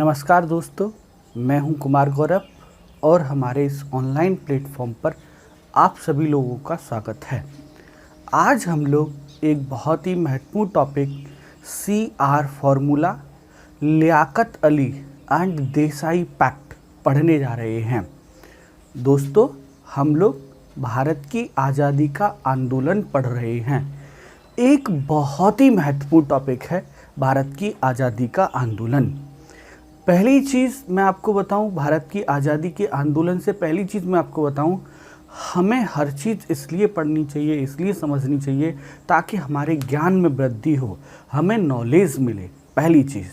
नमस्कार दोस्तों, मैं हूं कुमार गौरव और हमारे इस ऑनलाइन प्लेटफॉर्म पर आप सभी लोगों का स्वागत है। आज हम लोग एक बहुत ही महत्वपूर्ण topic CR formula, Liaquat Ali and Desai pact पढ़ने जा रहे हैं। दोस्तों, हम लोग भारत की आज़ादी का आंदोलन पढ़ रहे हैं। एक बहुत ही महत्वपूर्ण टॉपिक है भारत की आज़ादी का आंदोलन। पहली चीज़ मैं आपको बताऊं, भारत की आज़ादी के आंदोलन से पहली चीज़ मैं आपको बताऊं, हमें हर चीज़ इसलिए पढ़नी चाहिए, इसलिए समझनी चाहिए ताकि हमारे ज्ञान में वृद्धि हो, हमें नॉलेज मिले, पहली चीज़।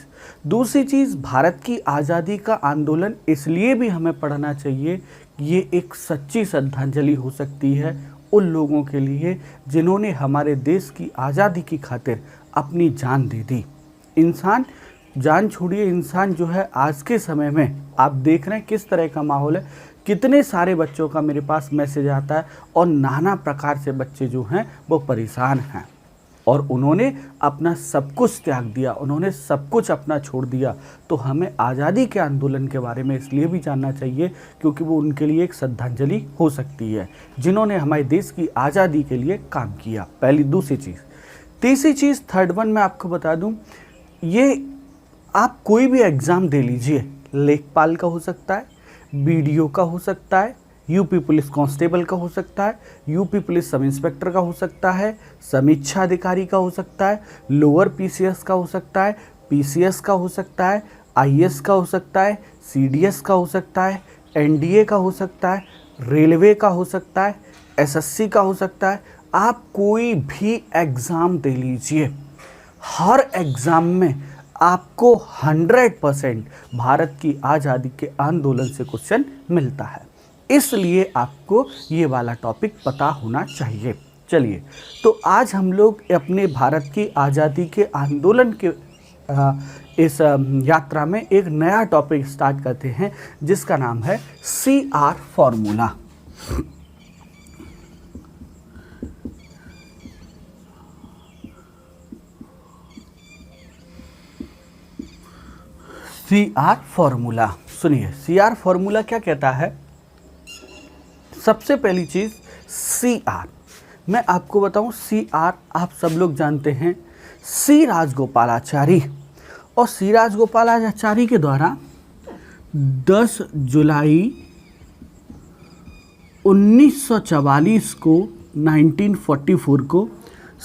दूसरी चीज़, भारत की आज़ादी का आंदोलन इसलिए भी हमें पढ़ना चाहिए, ये एक सच्ची श्रद्धांजलि हो सकती है उन लोगों के लिए जिन्होंने हमारे देश की आज़ादी की खातिर अपनी जान दे दी। इंसान, जान छोड़िए, इंसान जो है आज के समय में आप देख रहे हैं किस तरह का माहौल है। कितने सारे बच्चों का मेरे पास मैसेज आता है और नाना प्रकार से बच्चे जो हैं वो परेशान हैं और उन्होंने अपना सब कुछ त्याग दिया, उन्होंने सब कुछ अपना छोड़ दिया। तो हमें आज़ादी के आंदोलन के बारे में इसलिए भी जानना चाहिए क्योंकि वो उनके लिए एक श्रद्धांजलि हो सकती है जिन्होंने हमारे देश की आज़ादी के लिए काम किया। पहली। दूसरी चीज़, तीसरी चीज़, थर्ड वन मैं आपको बता दूं, ये आप कोई भी एग्ज़ाम दे लीजिए, लेखपाल का हो सकता है, BDO का हो सकता है, यूपी पुलिस कांस्टेबल का हो सकता है, यूपी पुलिस सब इंस्पेक्टर का हो सकता है, समीक्षा अधिकारी का हो सकता है, लोअर PCS का हो सकता है, PCS का हो सकता है, IS का हो सकता है, CDS का हो सकता है, NDA का हो सकता है, रेलवे का हो सकता है, SSC का हो सकता है। आप कोई भी एग्ज़ाम दे लीजिए, हर एग्ज़ाम में आपको 100% भारत की आज़ादी के आंदोलन से क्वेश्चन मिलता है, इसलिए आपको ये वाला टॉपिक पता होना चाहिए। चलिए, तो आज हम लोग अपने भारत की आज़ादी के आंदोलन के इस यात्रा में एक नया टॉपिक स्टार्ट करते हैं जिसका नाम है CR फॉर्मूला। CR फॉर्मूला सुनिए, CR फॉर्मूला क्या कहता है। सबसे पहली चीज़ CR, मैं आपको बताऊं, CR आप सब लोग जानते हैं, C राजगोपालाचारी। और C राजगोपालाचारी के द्वारा 10 जुलाई 1944 को 1944 को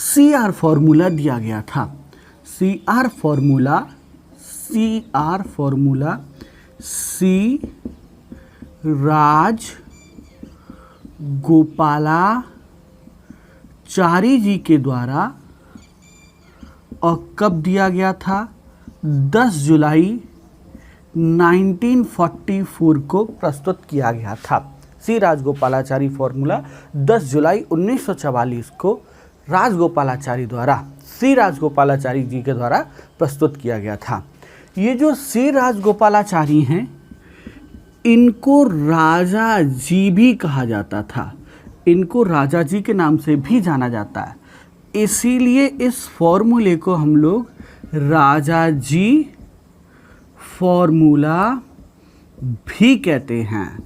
CR फॉर्मूला दिया गया था। CR फॉर्मूला C राजगोपालाचारी जी के द्वारा और कब दिया गया था, 10 जुलाई 1944 को प्रस्तुत किया गया था। C राजगोपालाचारी फॉर्मूला 10 जुलाई 1944 को राजगोपालाचारी द्वारा, C राजगोपालाचारी जी के द्वारा प्रस्तुत किया गया था। ये जो C राजगोपालाचारी हैं, इनको राजा जी भी कहा जाता था, इनको राजा जी के नाम से भी जाना जाता है, इसीलिए इस फॉर्मूले को हम लोग राजा जी फॉर्मूला भी कहते हैं,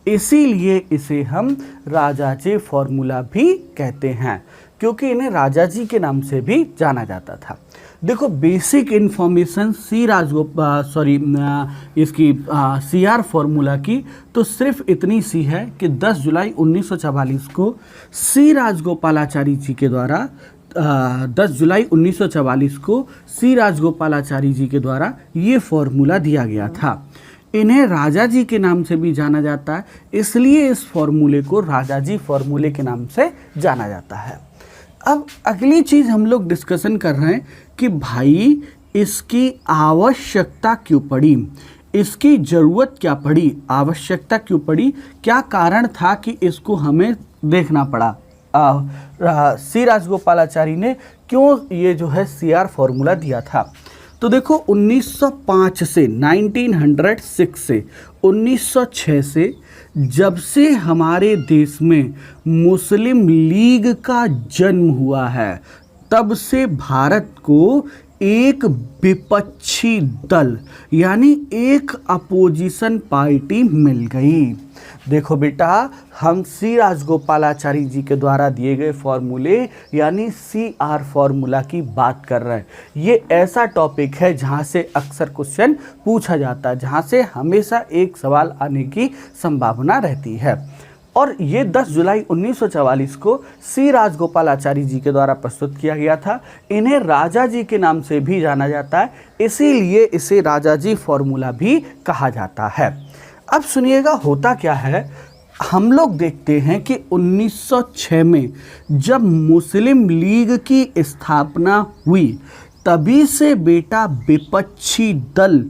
इसीलिए इसे हम राजा जी फॉर्मूला भी कहते हैं क्योंकि इन्हें राजा जी के नाम से भी जाना जाता था। देखो, बेसिक इन्फॉर्मेशन इसकी CR फॉर्मूला की तो सिर्फ इतनी सी है कि 10 जुलाई 1944 को C राजगोपालाचारी जी के द्वारा 10 जुलाई 1944 को C राजगोपालाचारी जी के द्वारा ये फॉर्मूला दिया गया था। इन्हें राजा जी के नाम से भी जाना जाता है, इसलिए इस फॉर्मूले को राजा जी फॉर्मूले के नाम से जाना जाता है। अब अगली चीज़ हम लोग डिस्कशन कर रहे हैं कि भाई इसकी आवश्यकता क्यों पड़ी, इसकी ज़रूरत क्या पड़ी, आवश्यकता क्यों पड़ी, क्या कारण था कि इसको हमें देखना पड़ा। C राजगोपालाचारी ने क्यों ये जो है CR फॉर्मूला दिया था। तो देखो, 1905 से 1906 से 1906 से जब से हमारे देश में मुस्लिम लीग का जन्म हुआ है, तब से भारत को एक विपक्षी दल यानी एक अपोजिशन पार्टी मिल गई। देखो बेटा, हम सी राजगोपालाचारी जी के द्वारा दिए गए फॉर्मूले यानी CR फॉर्मूला की बात कर रहे हैं। ये ऐसा टॉपिक है जहाँ से अक्सर क्वेश्चन पूछा जाता है, जहाँ से हमेशा एक सवाल आने की संभावना रहती है। और ये 10 जुलाई 1944 को सी राजगोपालाचारी जी के द्वारा प्रस्तुत किया गया था। इन्हें राजा जी के नाम से भी जाना जाता है, इसीलिए इसे राजा जी फॉर्मूला भी कहा जाता है। अब सुनिएगा होता क्या है। हम लोग देखते हैं कि 1906 में जब मुस्लिम लीग की स्थापना हुई, तभी से बेटा विपक्षी दल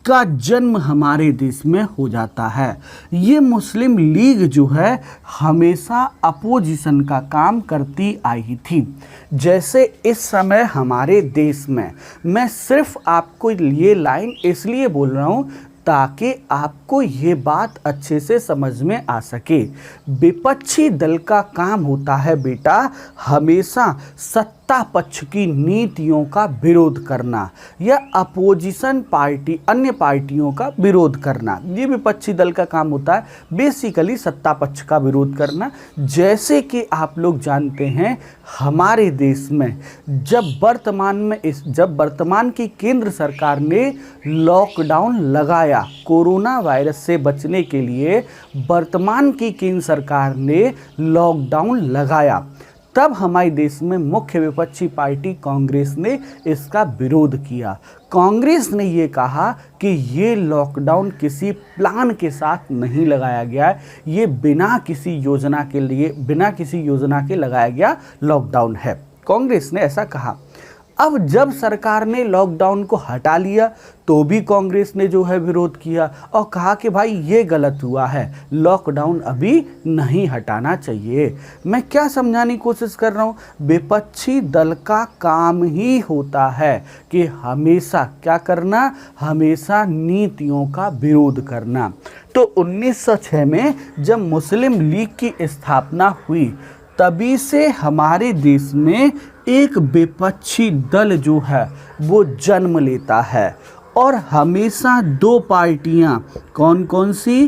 का जन्म हमारे देश में हो जाता है। ये मुस्लिम लीग जो है हमेशा अपोजिशन का काम करती आई थी। जैसे इस समय हमारे देश में, मैं सिर्फ आपको ये लाइन इसलिए बोल रहा हूँ ताकि आपको ये बात अच्छे से समझ में आ सके। विपक्षी दल का काम होता है बेटा हमेशा सत्ता पक्ष की नीतियों का विरोध करना या अपोजिशन पार्टी अन्य पार्टियों का विरोध करना। ये विपक्षी दल का काम होता है, बेसिकली सत्ता पक्ष का विरोध करना। जैसे कि आप लोग जानते हैं हमारे देश में जब वर्तमान की केंद्र सरकार ने लॉकडाउन लगाया कोरोना वायरस से बचने के लिए, वर्तमान की केंद्र सरकार ने लॉकडाउन लगाया, तब हमारे देश में मुख्य विपक्षी पार्टी कांग्रेस ने इसका विरोध किया। कांग्रेस ने ये कहा कि ये लॉकडाउन किसी प्लान के साथ नहीं लगाया गया है, ये बिना किसी योजना के लगाया गया लॉकडाउन है। कांग्रेस ने ऐसा कहा। अब जब सरकार ने लॉकडाउन को हटा लिया तो भी कांग्रेस ने जो है विरोध किया और कहा कि भाई ये गलत हुआ है, लॉकडाउन अभी नहीं हटाना चाहिए। मैं क्या समझाने की कोशिश कर रहा हूँ, विपक्षी दल का काम ही होता है कि हमेशा क्या करना, हमेशा नीतियों का विरोध करना। तो 1906 में जब मुस्लिम लीग की स्थापना हुई, तभी से हमारे देश में एक विपक्षी दल जो है वो जन्म लेता है। और हमेशा दो पार्टियां कौन कौन सी,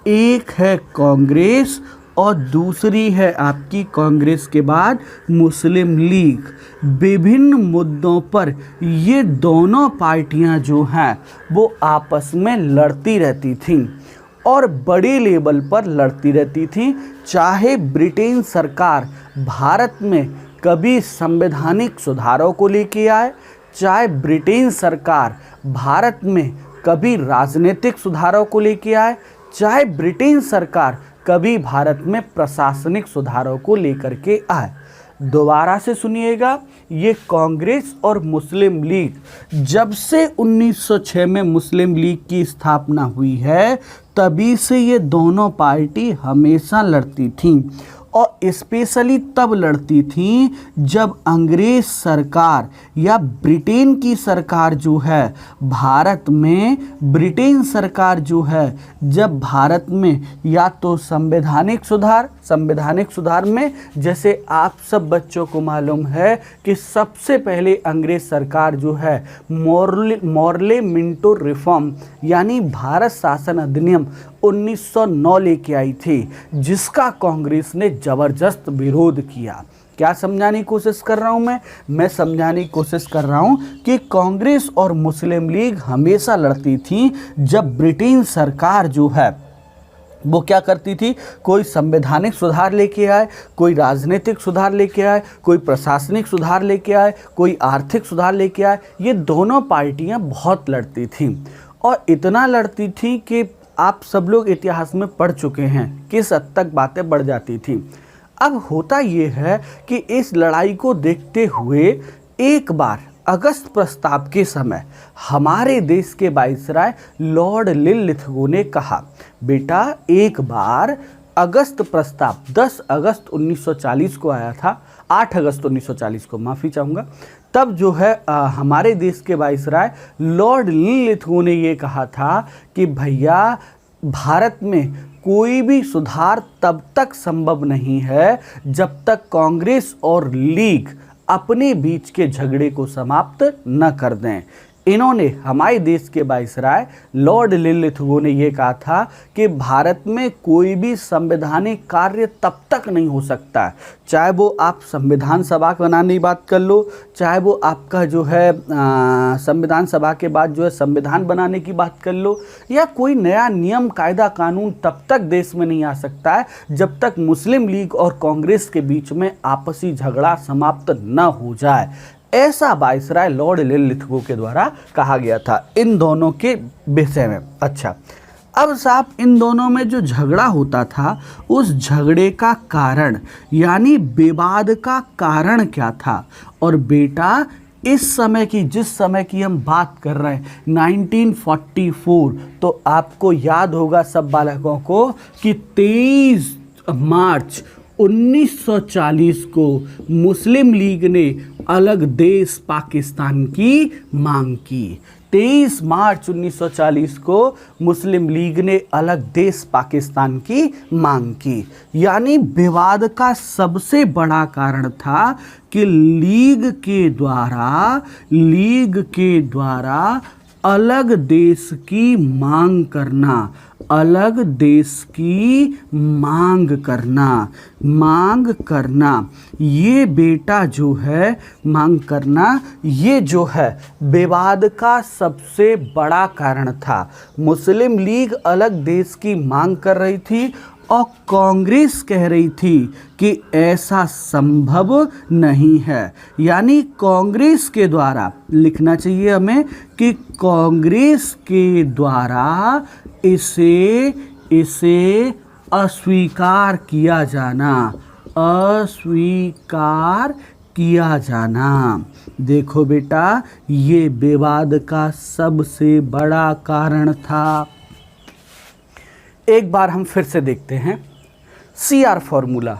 एक है कांग्रेस और दूसरी है आपकी कांग्रेस के बाद मुस्लिम लीग। विभिन्न मुद्दों पर ये दोनों पार्टियां जो हैं वो आपस में लड़ती रहती थीं और बड़े लेवल पर लड़ती रहती थी। चाहे ब्रिटेन सरकार भारत में कभी संवैधानिक सुधारों को लेके आए, चाहे ब्रिटेन सरकार भारत में कभी राजनीतिक सुधारों को लेके आए, चाहे ब्रिटेन सरकार कभी भारत में प्रशासनिक सुधारों को लेकर के आए। दोबारा से सुनिएगा, ये कांग्रेस और मुस्लिम लीग जब से 1906 में मुस्लिम लीग की स्थापना हुई है, तभी से ये दोनों पार्टी हमेशा लड़ती थीं और स्पेशली तब लड़ती थी जब अंग्रेज सरकार या ब्रिटेन की सरकार जो है भारत में, ब्रिटेन सरकार जो है जब भारत में या तो संवैधानिक सुधार में, जैसे आप सब बच्चों को मालूम है कि सबसे पहले अंग्रेज सरकार जो है मॉर्ले मिंटो रिफॉर्म यानी भारत शासन अधिनियम 1909 लेके आई थी, जिसका कांग्रेस ने जबरदस्त विरोध किया। क्या समझाने की कोशिश कर रहा हूं मैं समझाने की कोशिश कर रहा हूं कि कांग्रेस और मुस्लिम लीग हमेशा लड़ती थी जब ब्रिटेन सरकार जो है वो क्या करती थी, कोई संवैधानिक सुधार लेके आए, कोई राजनीतिक सुधार लेके आए, कोई प्रशासनिक सुधार लेके आए, कोई आर्थिक सुधार लेके आए। ये दोनों पार्टियां बहुत लड़ती थीं और इतना लड़ती थी कि आप सब लोग इतिहास में पढ़ चुके हैं किस हद तक बातें बढ़ जाती थी। अब होता ये है कि इस लड़ाई को देखते हुए एक बार अगस्त प्रस्ताव के समय हमारे देश के वाइसराय लॉर्ड लिनलिथगो ने कहा, बेटा एक बार अगस्त प्रस्ताव 10 अगस्त 1940 को आया था, 8 अगस्त 1940 को, माफ़ी चाहूँगा। तब जो है हमारे देश के वाइसराय लॉर्ड लिनलिथगो ने ये कहा था कि भैया भारत में कोई भी सुधार तब तक संभव नहीं है जब तक कांग्रेस और लीग अपने बीच के झगड़े को समाप्त न कर दें। इन्होंने हमारे देश के वाइसराय लॉर्ड लिनलिथगो ने यह कहा था कि भारत में कोई भी संवैधानिक कार्य तब तक नहीं हो सकता है, चाहे वो आप संविधान सभा बनाने की बात कर लो, चाहे वो आपका जो है संविधान सभा के बाद जो है संविधान बनाने की बात कर लो, या कोई नया नियम कायदा कानून तब तक देश में नहीं आ सकता है जब तक मुस्लिम लीग और कांग्रेस के बीच में आपसी झगड़ा समाप्त न हो जाए। ऐसा वाइसराय लॉर्ड लिनलिथगो के द्वारा कहा गया था इन दोनों के विषय में। अच्छा, अब साहब इन दोनों में जो झगड़ा होता था उस झगड़े का कारण यानी विवाद का कारण क्या था। और बेटा इस समय की जिस समय की हम बात कर रहे हैं 1944, तो आपको याद होगा सब बालकों को कि 23 मार्च 1940 को मुस्लिम लीग ने अलग देश पाकिस्तान की मांग की। 23 मार्च 1940 को मुस्लिम लीग ने अलग देश पाकिस्तान की मांग की। यानी विवाद का सबसे बड़ा कारण था कि लीग के द्वारा अलग देश की मांग करना, अलग देश की मांग करना ये बेटा जो है मांग करना, ये जो है विवाद का सबसे बड़ा कारण था। मुस्लिम लीग अलग देश की मांग कर रही थी और कांग्रेस कह रही थी कि ऐसा संभव नहीं है। यानी कांग्रेस के द्वारा, लिखना चाहिए हमें कि कांग्रेस के द्वारा इसे अस्वीकार किया जाना। देखो बेटा, ये विवाद का सबसे बड़ा कारण था। एक बार हम फिर से देखते हैं। CR फॉर्मूला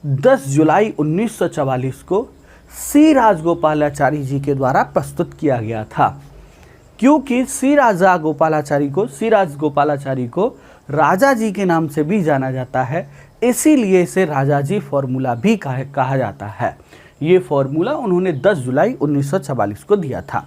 10 जुलाई 1944 को सी राजगोपालाचारी जी के द्वारा प्रस्तुत किया गया था। क्योंकि सी राजगोपालाचारी को राजा जी के नाम से भी जाना जाता है, इसीलिए इसे राजा जी फॉर्मूला भी कहा जाता है। ये फॉर्मूला उन्होंने 10 जुलाई 1944 को दिया था।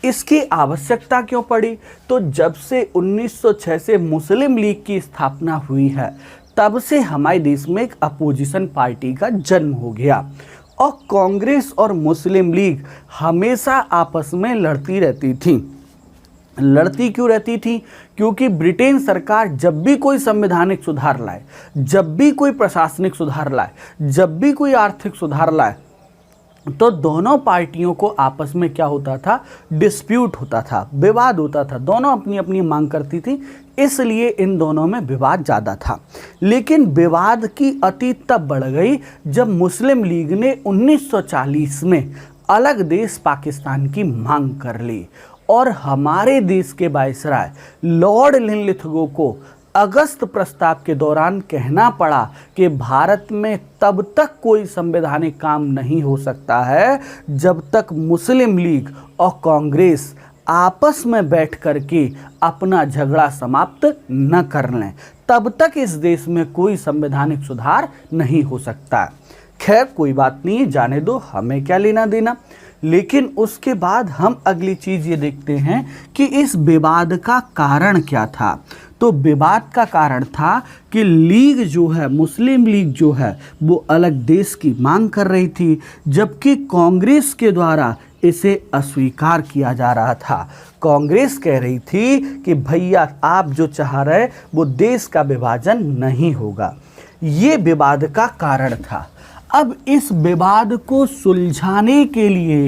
इसकी आवश्यकता क्यों पड़ी? तो जब से 1906 से मुस्लिम लीग की स्थापना हुई है, तब से हमारे देश में एक अपोजिशन पार्टी का जन्म हो गया और कांग्रेस और मुस्लिम लीग हमेशा आपस में लड़ती रहती थी। लड़ती क्यों रहती थी? क्योंकि ब्रिटेन सरकार जब भी कोई संवैधानिक सुधार लाए, जब भी कोई प्रशासनिक सुधार लाए, जब भी कोई आर्थिक सुधार लाए, तो दोनों पार्टियों को आपस में क्या होता था? डिस्प्यूट होता था, विवाद होता था। दोनों अपनी अपनी मांग करती थी, इसलिए इन दोनों में विवाद ज़्यादा था। लेकिन विवाद की अति तब बढ़ गई जब मुस्लिम लीग ने 1940 में अलग देश पाकिस्तान की मांग कर ली और हमारे देश के वाइसराय लॉर्ड लिनलिथगो को अगस्त प्रस्ताव के दौरान कहना पड़ा कि भारत में तब तक कोई संवैधानिक काम नहीं हो सकता है जब तक मुस्लिम लीग और कांग्रेस आपस में बैठ करके अपना झगड़ा समाप्त न कर लें, तब तक इस देश में कोई संवैधानिक सुधार नहीं हो सकता। खैर कोई बात नहीं, जाने दो, हमें क्या लेना देना। लेकिन उसके बाद हम अगली चीज़ ये देखते हैं कि इस विवाद का कारण क्या था। तो विवाद का कारण था कि लीग जो है, मुस्लिम लीग जो है, वो अलग देश की मांग कर रही थी, जबकि कांग्रेस के द्वारा इसे अस्वीकार किया जा रहा था। कांग्रेस कह रही थी कि भैया आप जो चाह रहे वो देश का विभाजन नहीं होगा। ये विवाद का कारण था। अब इस विवाद को सुलझाने के लिए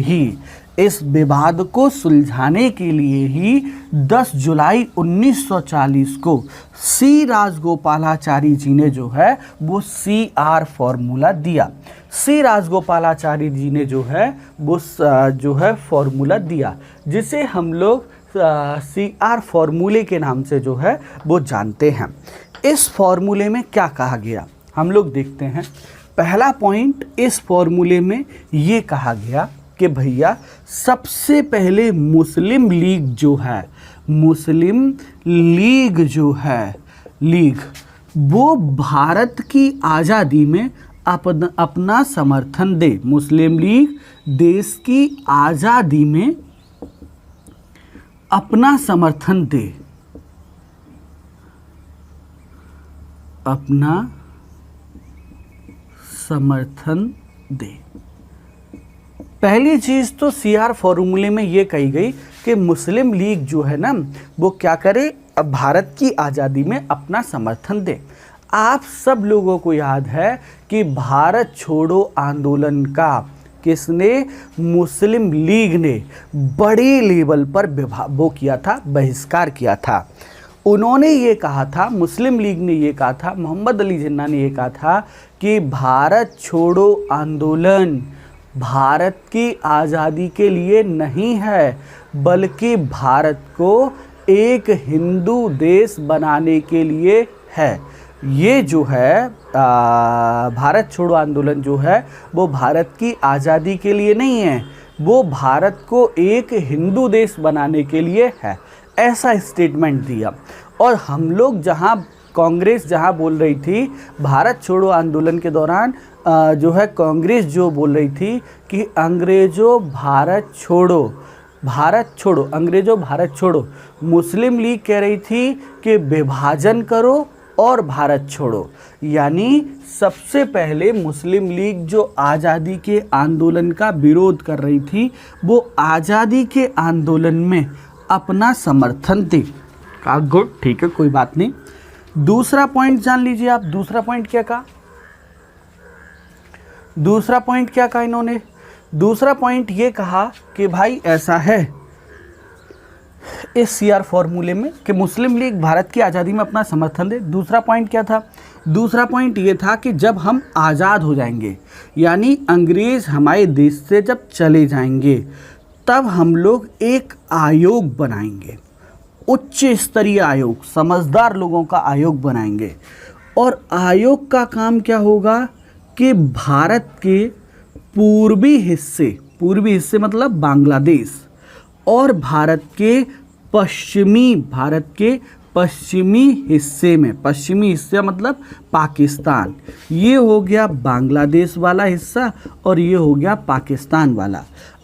ही 10 जुलाई 1940 को सी राजगोपालाचारी जी ने जो है वो CR फॉर्मूला दिया। सी राजगोपालाचारी जी ने जो है फॉर्मूला दिया, जिसे हम लोग CR फॉर्मूले के नाम से जो है वो जानते हैं। इस फॉर्मूले में क्या कहा गया हम लोग देखते हैं। पहला पॉइंट इस फॉर्मूले में ये कहा गया कि भैया सबसे पहले मुस्लिम लीग वो भारत की आज़ादी में अपना समर्थन दे। मुस्लिम लीग देश की आज़ादी में अपना समर्थन दे, अपना समर्थन दे। पहली चीज तो सीआर फॉर्मूले में ये कही गई कि मुस्लिम लीग जो है ना वो क्या करे, अब भारत की आज़ादी में अपना समर्थन दे। आप सब लोगों को याद है कि भारत छोड़ो आंदोलन का किसने, मुस्लिम लीग ने बड़े लेवल पर वो किया था, बहिष्कार किया था। उन्होंने ये कहा था, मुस्लिम लीग ने ये कहा था, मोहम्मद अली जिन्ना ने ये कहा था कि भारत छोड़ो आंदोलन भारत की आज़ादी के लिए नहीं है, बल्कि भारत को एक हिंदू देश बनाने के लिए है। ये जो है भारत छोड़ो आंदोलन जो है वो भारत की आज़ादी के लिए नहीं है, वो भारत को एक हिंदू देश बनाने के लिए है, ऐसा स्टेटमेंट दिया। और हम लोग जहाँ कांग्रेस जहाँ बोल रही थी भारत छोड़ो आंदोलन के दौरान जो है कांग्रेस जो बोल रही थी कि अंग्रेज़ों भारत छोड़ो, भारत छोड़ो, अंग्रेज़ों भारत छोड़ो। मुस्लिम लीग कह रही थी कि विभाजन करो और भारत छोड़ो। यानी सबसे पहले मुस्लिम लीग जो आज़ादी के आंदोलन का विरोध कर रही थी वो आज़ादी के आंदोलन में अपना समर्थन दे। कहा गुड, ठीक है, कोई बात नहीं। दूसरा पॉइंट जान लीजिए आप, दूसरा पॉइंट क्या कहा, दूसरा पॉइंट क्या कहा इन्होंने, दूसरा पॉइंट ये कहा कि भाई ऐसा है इस सीआर फॉर्मूले में कि मुस्लिम लीग भारत की आज़ादी में अपना समर्थन दे। दूसरा पॉइंट क्या था, दूसरा पॉइंट ये था कि जब हम आज़ाद हो जाएंगे, यानी अंग्रेज़ हमारे देश से जब चले जाएंगे, तब हम लोग एक आयोग बनाएंगे, उच्च स्तरीय आयोग, समझदार लोगों का आयोग बनाएंगे। और आयोग का काम क्या होगा कि भारत के पूर्वी हिस्से मतलब बांग्लादेश, और भारत के पश्चिमी हिस्से में, पश्चिमी हिस्से मतलब पाकिस्तान, ये हो गया बांग्लादेश वाला हिस्सा और ये हो गया पाकिस्तान वाला।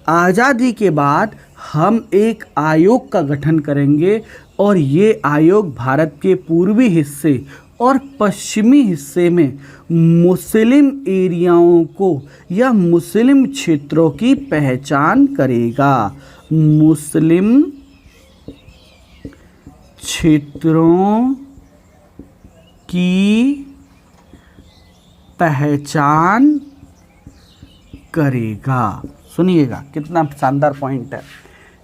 आज़ादी के बाद हम एक आयोग का गठन करेंगे और ये आयोग भारत के पूर्वी हिस्से और पश्चिमी हिस्से में मुस्लिम एरियाओं को या मुस्लिम क्षेत्रों की पहचान करेगा, मुस्लिम क्षेत्रों की पहचान करेगा। सुनिएगा कितना शानदार पॉइंट है।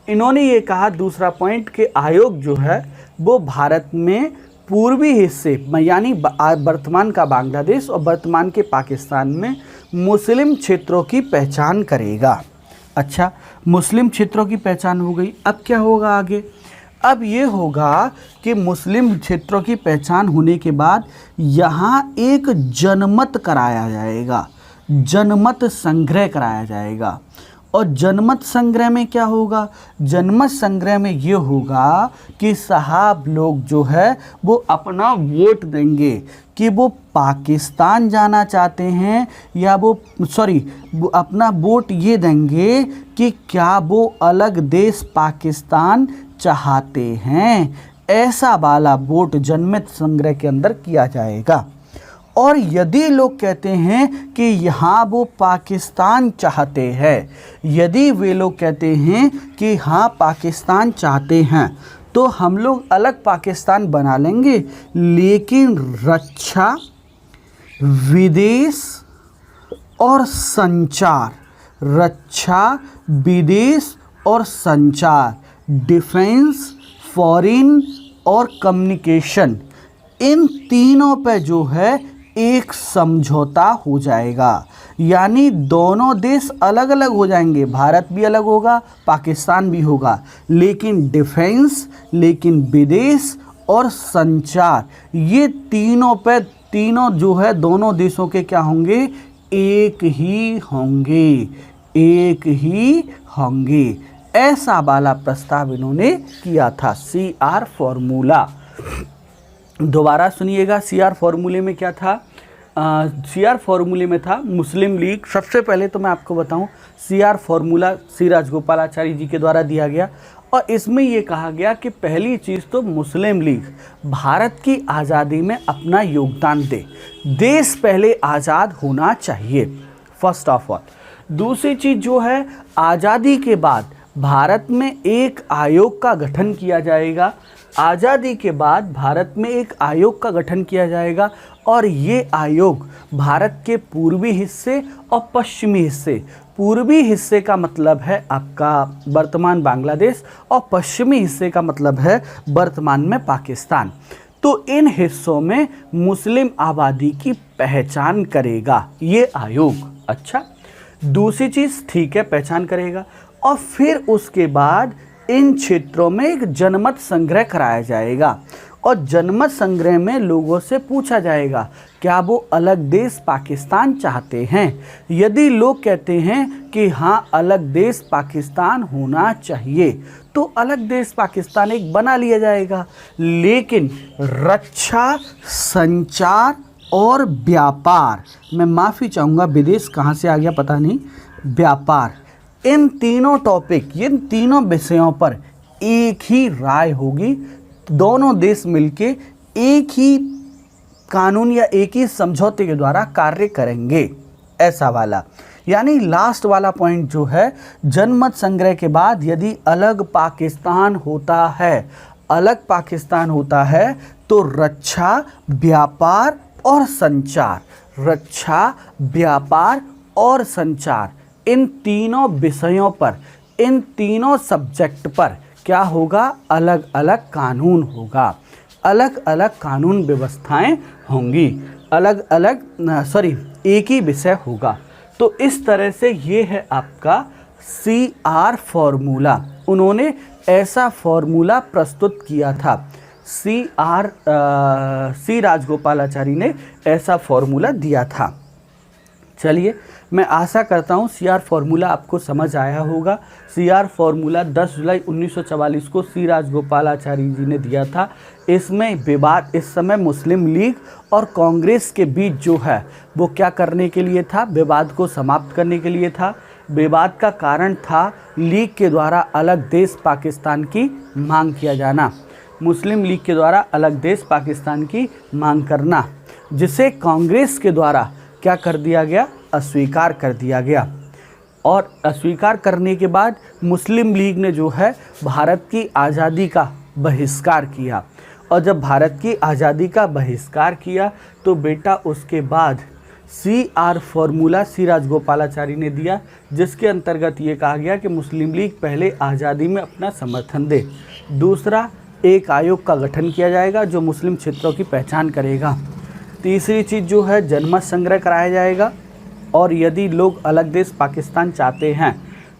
इन्होंने ये कहा दूसरा पॉइंट कि आयोग जो है वो भारत में पूर्वी हिस्से यानी वर्तमान का बांग्लादेश और वर्तमान के पाकिस्तान में मुस्लिम क्षेत्रों की पहचान करेगा। अच्छा, मुस्लिम क्षेत्रों की पहचान हो गई, अब क्या होगा आगे? अब ये होगा कि मुस्लिम क्षेत्रों की पहचान होने के बाद यहाँ एक जनमत कराया जाएगा, जनमत संग्रह कराया जाएगा। और जनमत संग्रह में क्या होगा? जनमत संग्रह में ये होगा कि साहब लोग जो है वो अपना वोट देंगे कि वो पाकिस्तान जाना चाहते हैं या वो अपना वोट ये देंगे कि क्या वो अलग देश पाकिस्तान चाहते हैं। ऐसा वाला वोट जनमत संग्रह के अंदर किया जाएगा। और यदि लोग कहते हैं कि यहाँ वो पाकिस्तान चाहते हैं, यदि वे लोग कहते हैं कि हाँ पाकिस्तान चाहते हैं, तो हम लोग अलग पाकिस्तान बना लेंगे, लेकिन रक्षा, विदेश और संचार, रक्षा, विदेश और संचार, डिफेंस, फॉरेन और कम्युनिकेशन, इन तीनों पे जो है एक समझौता हो जाएगा। यानी दोनों देश अलग अलग हो जाएंगे, भारत भी अलग होगा, पाकिस्तान भी होगा, लेकिन डिफेंस, लेकिन विदेश और संचार, ये तीनों पे तीनों जो है दोनों देशों के क्या होंगे? एक ही होंगे, एक ही होंगे। ऐसा वाला प्रस्ताव इन्होंने किया था, सीआर फॉर्मूला। दोबारा सुनिएगा, सीआर फॉर्मूले में क्या था CR फॉर्मूले में था मुस्लिम लीग। सबसे पहले तो मैं आपको बताऊं, CR फॉर्मूला सी राजगोपालाचारी जी के द्वारा दिया गया और इसमें ये कहा गया कि पहली चीज़ तो मुस्लिम लीग भारत की आज़ादी में अपना योगदान दे, देश पहले आज़ाद होना चाहिए फर्स्ट ऑफ ऑल। दूसरी चीज़ जो है, आज़ादी के बाद भारत में एक आयोग का गठन किया जाएगा। आज़ादी के बाद भारत में एक आयोग का गठन किया जाएगा और ये आयोग भारत के पूर्वी हिस्से और पश्चिमी हिस्से, पूर्वी हिस्से का मतलब है आपका वर्तमान बांग्लादेश और पश्चिमी हिस्से का मतलब है वर्तमान में पाकिस्तान, तो इन हिस्सों में मुस्लिम आबादी की पहचान करेगा ये आयोग। अच्छा, दूसरी चीज़, ठीक है, पहचान करेगा और फिर उसके बाद इन क्षेत्रों में एक जनमत संग्रह कराया जाएगा और जनमत संग्रह में लोगों से पूछा जाएगा क्या वो अलग देश पाकिस्तान चाहते हैं। यदि लोग कहते हैं कि हाँ अलग देश पाकिस्तान होना चाहिए तो अलग देश पाकिस्तान एक बना लिया जाएगा, लेकिन रक्षा, संचार और व्यापार, मैं माफ़ी चाहूँगा विदेश कहाँ से आ गया पता नहीं, व्यापार, इन तीनों टॉपिक, इन तीनों विषयों पर एक ही राय होगी। दोनों देश मिलके एक ही कानून या एक ही समझौते के द्वारा कार्य करेंगे, ऐसा वाला। यानी लास्ट वाला पॉइंट जो है, जनमत संग्रह के बाद यदि अलग पाकिस्तान होता है, अलग पाकिस्तान होता है तो रक्षा, व्यापार और संचार, रक्षा, व्यापार और संचार, इन तीनों विषयों पर, इन तीनों सब्जेक्ट पर क्या होगा, अलग अलग कानून होगा, अलग अलग कानून व्यवस्थाएं होंगी, अलग अलग एक ही विषय होगा। तो इस तरह से ये है आपका CR फॉर्मूला। उन्होंने ऐसा फॉर्मूला प्रस्तुत किया था, सी राजगोपालाचारी ने ऐसा फॉर्मूला दिया था। चलिए, मैं आशा करता हूँ CR फॉर्मूला आपको समझ आया होगा। CR फॉर्मूला 10 जुलाई 1944 को सी राजगोपालाचारी जी ने दिया था। इसमें विवाद इस समय मुस्लिम लीग और कांग्रेस के बीच जो है वो क्या करने के लिए था, विवाद को समाप्त करने के लिए था। विवाद का कारण था लीग के द्वारा अलग देश पाकिस्तान की मांग किया जाना, मुस्लिम लीग के द्वारा अलग देश पाकिस्तान की मांग करना, जिसे कांग्रेस के द्वारा क्या कर दिया गया, अस्वीकार कर दिया गया। और अस्वीकार करने के बाद मुस्लिम लीग ने जो है भारत की आज़ादी का बहिष्कार किया और जब भारत की आज़ादी का बहिष्कार किया तो बेटा उसके बाद CR फॉर्मूला सी राजगोपालाचारी ने दिया, जिसके अंतर्गत ये कहा गया कि मुस्लिम लीग पहले आज़ादी में अपना समर्थन दे, दूसरा एक आयोग का गठन किया जाएगा जो मुस्लिम क्षेत्रों की पहचान करेगा, तीसरी चीज़ जो है जनमत संग्रह कराया जाएगा और यदि लोग अलग देश पाकिस्तान चाहते हैं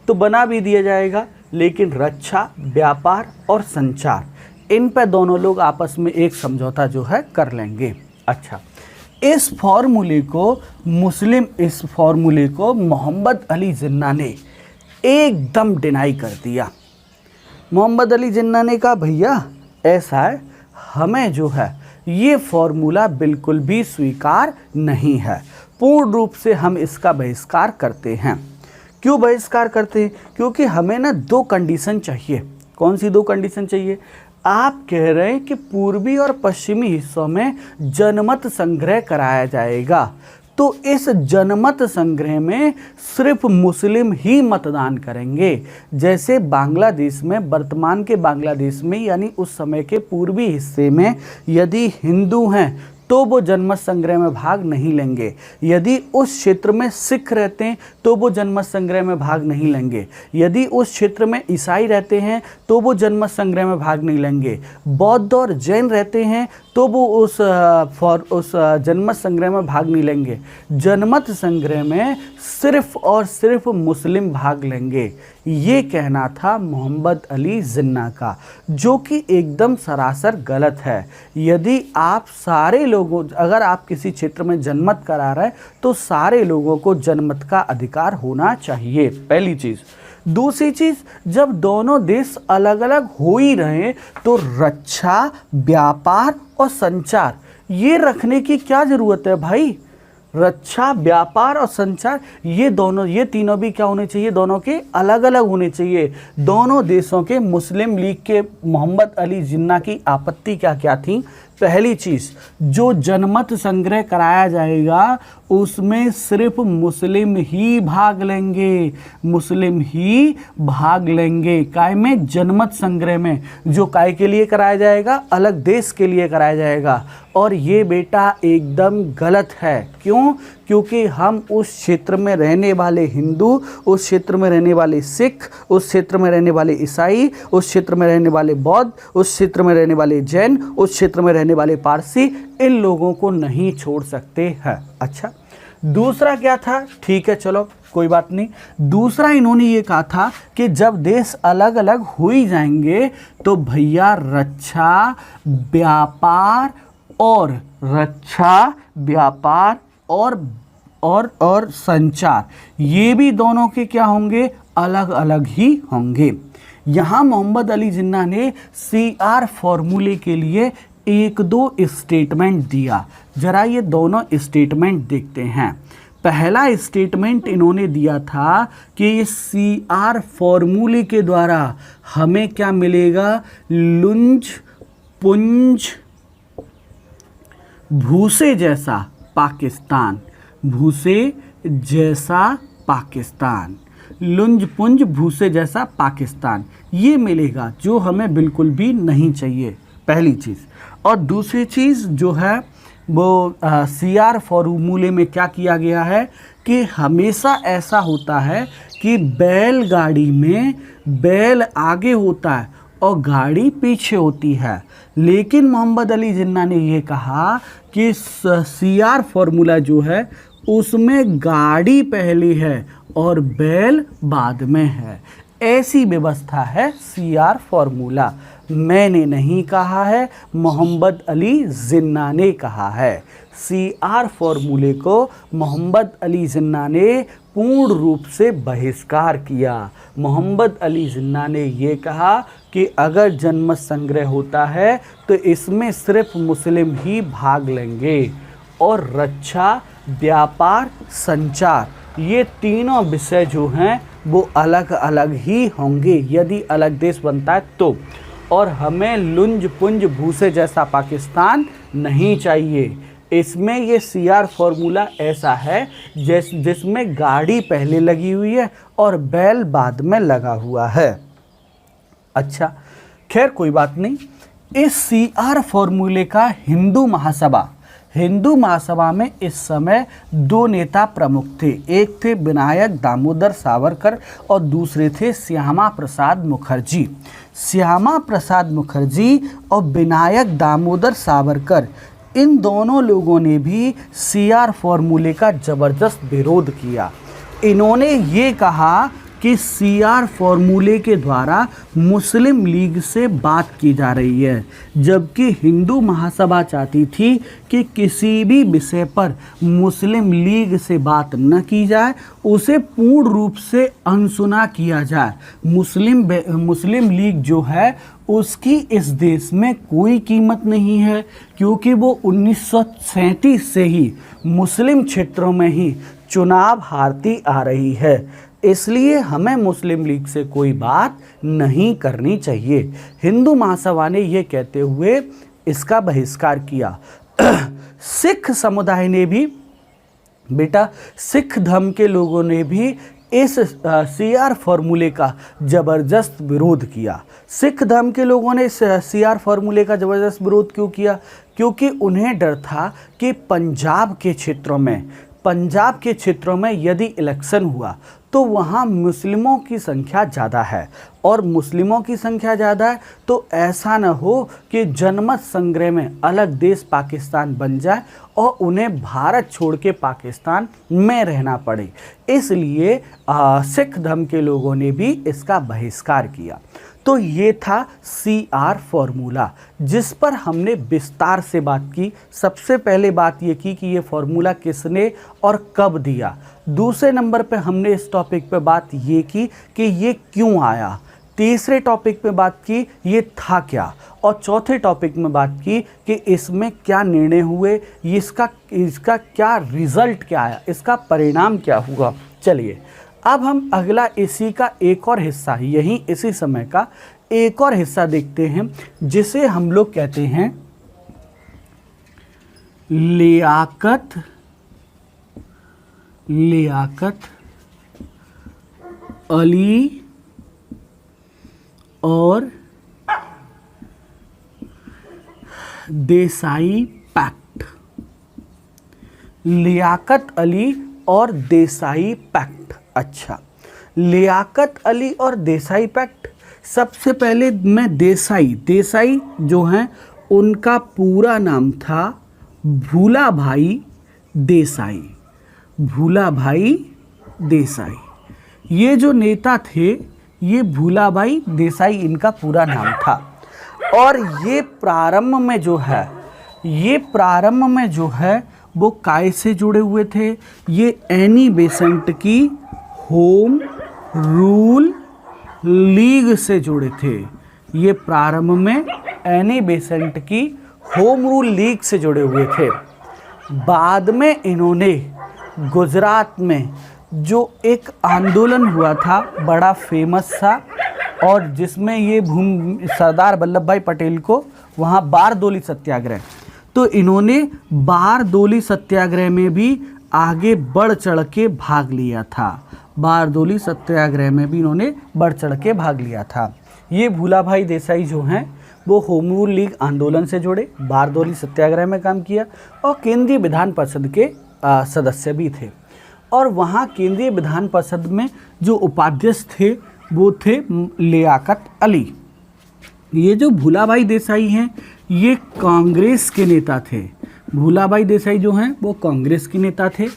तो बना भी दिया जाएगा, लेकिन रक्षा, व्यापार और संचार, इन पर दोनों लोग आपस में एक समझौता जो है कर लेंगे। अच्छा, इस फॉर्मूले को मोहम्मद अली जिन्ना ने एकदम डिनाई कर दिया। मोहम्मद अली जिन्ना ने कहा भैया ऐसा है, हमें जो है ये फॉर्मूला बिल्कुल भी स्वीकार नहीं है, पूर्ण रूप से हम इसका बहिष्कार करते हैं। क्यों बहिष्कार करते हैं? क्योंकि हमें ना 2 कंडीशन चाहिए। कौन सी 2 कंडीशन चाहिए? आप कह रहे हैं कि पूर्वी और पश्चिमी हिस्सों में जनमत संग्रह कराया जाएगा, तो इस जनमत संग्रह में सिर्फ मुस्लिम ही मतदान करेंगे। जैसे बांग्लादेश में, वर्तमान के बांग्लादेश में यानी उस समय के पूर्वी हिस्से में यदि हिंदू हैं तो वो जनमत संग्रह में भाग नहीं लेंगे, यदि उस क्षेत्र में सिख रहते हैं तो वो जनमत संग्रह में भाग नहीं लेंगे, यदि उस क्षेत्र में ईसाई रहते हैं तो वो जनमत संग्रह में भाग नहीं लेंगे, बौद्ध और जैन रहते हैं तो वो उस जनमत संग्रह में भाग नहीं लेंगे। जनमत संग्रह में सिर्फ और सिर्फ मुस्लिम भाग लेंगे, ये कहना था मोहम्मद अली जिन्ना का, जो कि एकदम सरासर गलत है। यदि आप सारे लोगों, अगर आप किसी क्षेत्र में जनमत करा रहे हैं तो सारे लोगों को जनमत का अधिकार होना चाहिए, पहली चीज़। दूसरी चीज़, जब दोनों देश अलग अलग हो ही रहे तो रक्षा, व्यापार और संचार ये रखने की क्या ज़रूरत है भाई? रक्षा, व्यापार और संचार, ये तीनों भी क्या होने चाहिए, दोनों के अलग अलग होने चाहिए। दोनों देशों के मुस्लिम लीग के मोहम्मद अली जिन्ना की आपत्ति क्या क्या थी। पहली चीज, जो जनमत संग्रह कराया जाएगा उसमें सिर्फ मुस्लिम ही भाग लेंगे, मुस्लिम ही भाग लेंगे। काय में, जनमत संग्रह में, जो काय के लिए कराया जाएगा, अलग देश के लिए कराया जाएगा। और ये बेटा एकदम गलत है। क्यों? क्योंकि हम उस क्षेत्र में रहने वाले हिंदू, उस क्षेत्र में रहने वाले सिख, उस क्षेत्र में रहने वाले ईसाई, उस क्षेत्र में रहने वाले बौद्ध, उस क्षेत्र में रहने वाले जैन, उस क्षेत्र में रहने वाले पारसी, इन लोगों को नहीं छोड़ सकते हैं। अच्छा, दूसरा क्या था? ठीक है, चलो कोई बात नहीं। दूसरा इन्होंने ये कहा था कि जब देश अलग अलग हो ही जाएंगे तो भैया रक्षा, व्यापार और संचार, ये भी दोनों के क्या होंगे, अलग अलग ही होंगे। यहाँ मोहम्मद अली जिन्ना ने CR फॉर्मूले के लिए एक दो स्टेटमेंट दिया। जरा ये दोनों स्टेटमेंट देखते हैं। पहला स्टेटमेंट इन्होंने दिया था कि ये CR फॉर्मूले के द्वारा हमें क्या मिलेगा, लुंज पुंज भूसे जैसा पाकिस्तान, भूसे जैसा पाकिस्तान, लुंज पुंज भूसे जैसा पाकिस्तान, ये मिलेगा, जो हमें बिल्कुल भी नहीं चाहिए, पहली चीज़। और दूसरी चीज़ जो है वो CR फॉर्मूले में क्या किया गया है कि हमेशा ऐसा होता है कि बैलगाड़ी में बैल आगे होता है और गाड़ी पीछे होती है। लेकिन मोहम्मद अली जिन्ना ने ये कहा कि CR फॉर्मूला जो है उसमें गाड़ी पहले है और बैल बाद में है। ऐसी व्यवस्था है CR फॉर्मूला। मैंने नहीं कहा है, मोहम्मद अली जिन्ना ने कहा है। CR फॉर्मूले को मोहम्मद अली जिन्ना ने पूर्ण रूप से बहिष्कार किया। मोहम्मद अली जिन्ना ने ये कहा कि अगर जनमत संग्रह होता है तो इसमें सिर्फ मुस्लिम ही भाग लेंगे और रक्षा, व्यापार, संचार, ये तीनों विषय जो हैं वो अलग अलग ही होंगे यदि अलग देश बनता है तो। और हमें लुंज पुंज भूसे जैसा पाकिस्तान नहीं चाहिए। इसमें ये CR फॉर्मूला ऐसा है जिसमें गाड़ी पहले लगी हुई है और बैल बाद में लगा हुआ है। अच्छा, खैर कोई बात नहीं। इस CR फॉर्मूले का हिंदू महासभा में इस समय दो नेता प्रमुख थे। एक थे विनायक दामोदर सावरकर और दूसरे थे श्यामा प्रसाद मुखर्जी। श्यामा प्रसाद मुखर्जी और विनायक दामोदर सावरकर, इन दोनों लोगों ने भी CR फॉर्मूले का ज़बरदस्त विरोध किया। इन्होंने ये कहा कि CR फॉर्मूले के द्वारा मुस्लिम लीग से बात की जा रही है, जबकि हिंदू महासभा चाहती थी कि किसी भी विषय पर मुस्लिम लीग से बात न की जाए, उसे पूर्ण रूप से अनसुना किया जाए। मुस्लिम लीग जो है उसकी इस देश में कोई कीमत नहीं है, क्योंकि वो 1937 से ही मुस्लिम क्षेत्रों में ही चुनाव हारती आ रही है। इसलिए हमें मुस्लिम लीग से कोई बात नहीं करनी चाहिए। हिंदू महासभा ने ये कहते हुए इसका बहिष्कार किया। सिख समुदाय ने भी, बेटा सिख धर्म के लोगों ने भी इस CR फॉर्मूले का ज़बरदस्त विरोध किया। सिख धर्म के लोगों ने CR फॉर्मूले का ज़बरदस्त विरोध क्यों किया? क्योंकि उन्हें डर था कि पंजाब के क्षेत्रों में यदि इलेक्शन हुआ तो वहाँ मुस्लिमों की संख्या ज़्यादा है, और मुस्लिमों की संख्या ज़्यादा है तो ऐसा न हो कि जनमत संग्रह में अलग देश पाकिस्तान बन जाए और उन्हें भारत छोड़ के पाकिस्तान में रहना पड़े। इसलिए सिख धर्म के लोगों ने भी इसका बहिष्कार किया। तो ये था CR फॉर्मूला, जिस पर हमने विस्तार से बात की। सबसे पहले बात ये की कि ये फॉर्मूला किसने और कब दिया। दूसरे नंबर पे हमने इस टॉपिक पे बात ये की कि ये क्यों आया, तीसरे टॉपिक में बात की ये था क्या, और चौथे टॉपिक में बात की कि इसमें क्या निर्णय हुए, इसका क्या रिजल्ट क्या आया, इसका परिणाम क्या हुआ। चलिए अब हम अगला इसी का एक और हिस्सा, यही इसी समय का एक और हिस्सा देखते हैं, जिसे हम लोग कहते हैं लियाकत अली और देसाई पैक्ट। लियाकत अली और देसाई पैक्ट। अच्छा, लियाकत अली और देसाई पैक्ट। सबसे पहले मैं देसाई जो हैं उनका पूरा नाम था भूलाभाई देसाई। ये जो नेता थे ये भूलाभाई देसाई इनका पूरा नाम था। और ये प्रारंभ में जो है वो काय से जुड़े हुए थे, ये एनी बेसेंट की होम रूल लीग से जुड़े थे। ये प्रारंभ में एनी बेसेंट की होम रूल लीग से जुड़े हुए थे। बाद में इन्होंने गुजरात में जो एक आंदोलन हुआ था बड़ा फेमस था, और जिसमें ये सरदार वल्लभ भाई पटेल को वहाँ बारदोली सत्याग्रह, तो इन्होंने बारदोली सत्याग्रह में भी आगे बढ़ चढ़ के भाग लिया था। बारदोली सत्याग्रह में भी इन्होंने बढ़ चढ़ के भाग लिया था। ये भूलाभाई देसाई जो हैं वो होम रूल लीग आंदोलन से जुड़े, बारदोली सत्याग्रह में काम किया और केंद्रीय विधान परिषद के सदस्य भी थे। और वहाँ केंद्रीय विधान परिषद में जो उपाध्यक्ष थे वो थे लियाकत अली। ये जो भूलाभाई देसाई हैं ये कांग्रेस के नेता थे। भूलाभाई देसाई जो हैं वो कांग्रेस के नेता थे,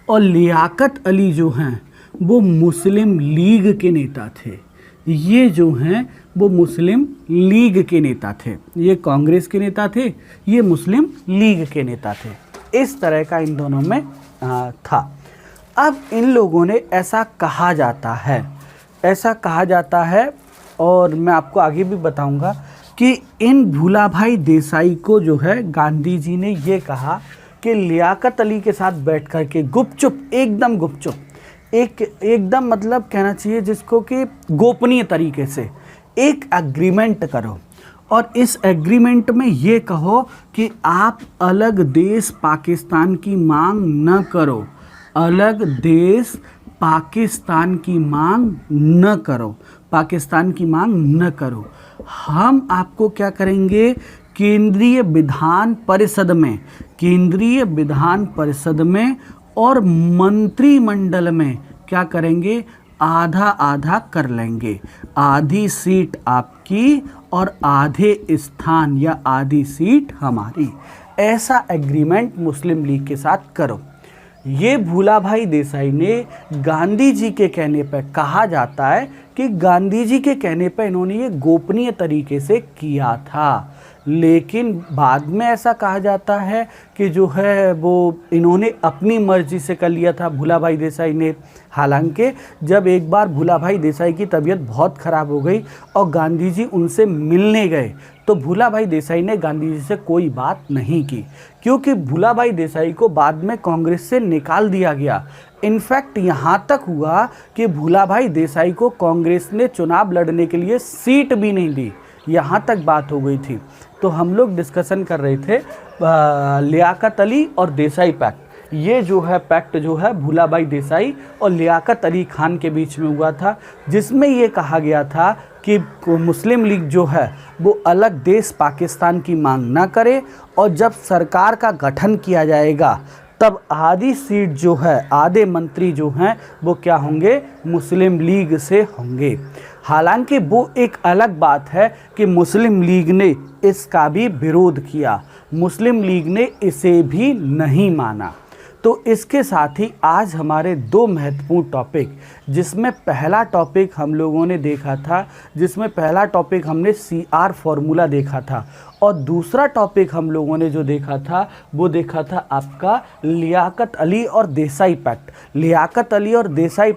और लियाकत अली जो हैं वो मुस्लिम लीग के नेता थे। ये जो हैं वो मुस्लिम लीग के नेता थे। ये कांग्रेस के नेता थे, ये मुस्लिम लीग के नेता थे। इस तरह का इन दोनों में था। अब इन लोगों ने ऐसा कहा जाता है, और मैं आपको आगे भी बताऊंगा कि इन भूलाभाई देसाई को जो है गांधी जी ने ये कहा कि लियाकत अली के साथ बैठ कर के एकदम गुपचुप, एकदम मतलब कहना चाहिए जिसको कि गोपनीय तरीके से एक एग्रीमेंट करो, और इस एग्रीमेंट में ये कहो कि आप अलग देश पाकिस्तान की मांग न करो, अलग देश पाकिस्तान की मांग न करो। हम आपको क्या करेंगे, केंद्रीय विधान परिषद में और मंत्रिमंडल में क्या करेंगे, आधा आधा कर लेंगे। आधी सीट आपकी और आधे स्थान या आधी सीट हमारी। ऐसा एग्रीमेंट मुस्लिम लीग के साथ करो। ये भूलाभाई देसाई ने गांधी जी के कहने पर, कहा जाता है कि गांधी जी के कहने पर इन्होंने ये गोपनीय तरीके से किया था। लेकिन बाद में ऐसा कहा जाता है कि जो है वो इन्होंने अपनी मर्जी से कर लिया था भूलाभाई देसाई ने। हालांकि जब एक बार भूलाभाई देसाई की तबीयत बहुत ख़राब हो गई और गांधी जी उनसे मिलने गए, तो भूलाभाई देसाई ने गांधी जी से कोई बात नहीं की, क्योंकि भूलाभाई देसाई को बाद में कांग्रेस से निकाल दिया गया। इनफैक्ट यहाँ तक हुआ कि भूलाभाई देसाई को कांग्रेस ने चुनाव लड़ने के लिए सीट भी नहीं दी, यहाँ तक बात हो गई थी। तो हम लोग डिस्कशन कर रहे थे लियाकत अली और देसाई पैक्ट। ये जो है पैक्ट जो है भूलाभाई देसाई और लियाकत अली खान के बीच में हुआ था, जिसमें ये कहा गया था कि मुस्लिम लीग जो है वो अलग देश पाकिस्तान की मांग ना करे, और जब सरकार का गठन किया जाएगा तब आधी सीट जो है, आधे मंत्री जो हैं वो क्या होंगे, मुस्लिम लीग से होंगे। हालांकि वो एक अलग बात है कि मुस्लिम लीग ने इसका भी विरोध किया, मुस्लिम लीग ने इसे भी नहीं माना। तो इसके साथ ही आज हमारे दो महत्वपूर्ण टॉपिक, जिसमें पहला टॉपिक हम लोगों ने देखा था, जिसमें पहला टॉपिक हमने CR फॉर्मूला देखा था, और दूसरा टॉपिक हम लोगों ने जो देखा था वो देखा था आपका लियाकत अली और देसाई पैक्ट। लियाकत अली और देसाई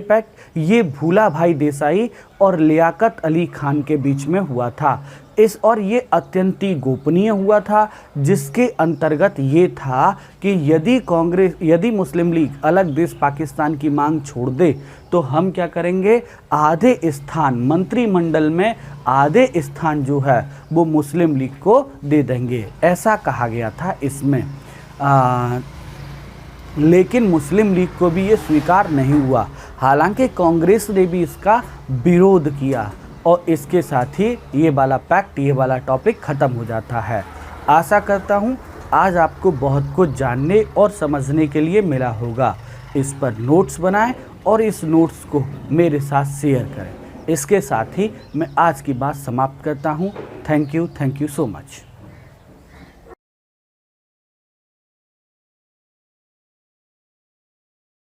पैक्ट ये भूला भाई देसाई और लियाकत अली खान के बीच में हुआ था। और ये अत्यंत ही गोपनीय हुआ था, जिसके अंतर्गत ये था कि यदि मुस्लिम लीग अलग देश पाकिस्तान की मांग छोड़ दे तो हम क्या करेंगे, आधे स्थान मंत्रिमंडल में आधे स्थान जो है वो मुस्लिम लीग को दे देंगे, ऐसा कहा गया था इसमें। लेकिन मुस्लिम लीग को भी ये स्वीकार नहीं हुआ। हालांकि कांग्रेस ने भी इसका विरोध किया और इसके साथ ही ये वाला पैक्ट, ये वाला टॉपिक ख़त्म हो जाता है। आशा करता हूँ आज आपको बहुत कुछ जानने और समझने के लिए मिला होगा। इस पर नोट्स बनाएं और इस नोट्स को मेरे साथ शेयर करें। इसके साथ ही मैं आज की बात समाप्त करता हूँ। Thank you so much.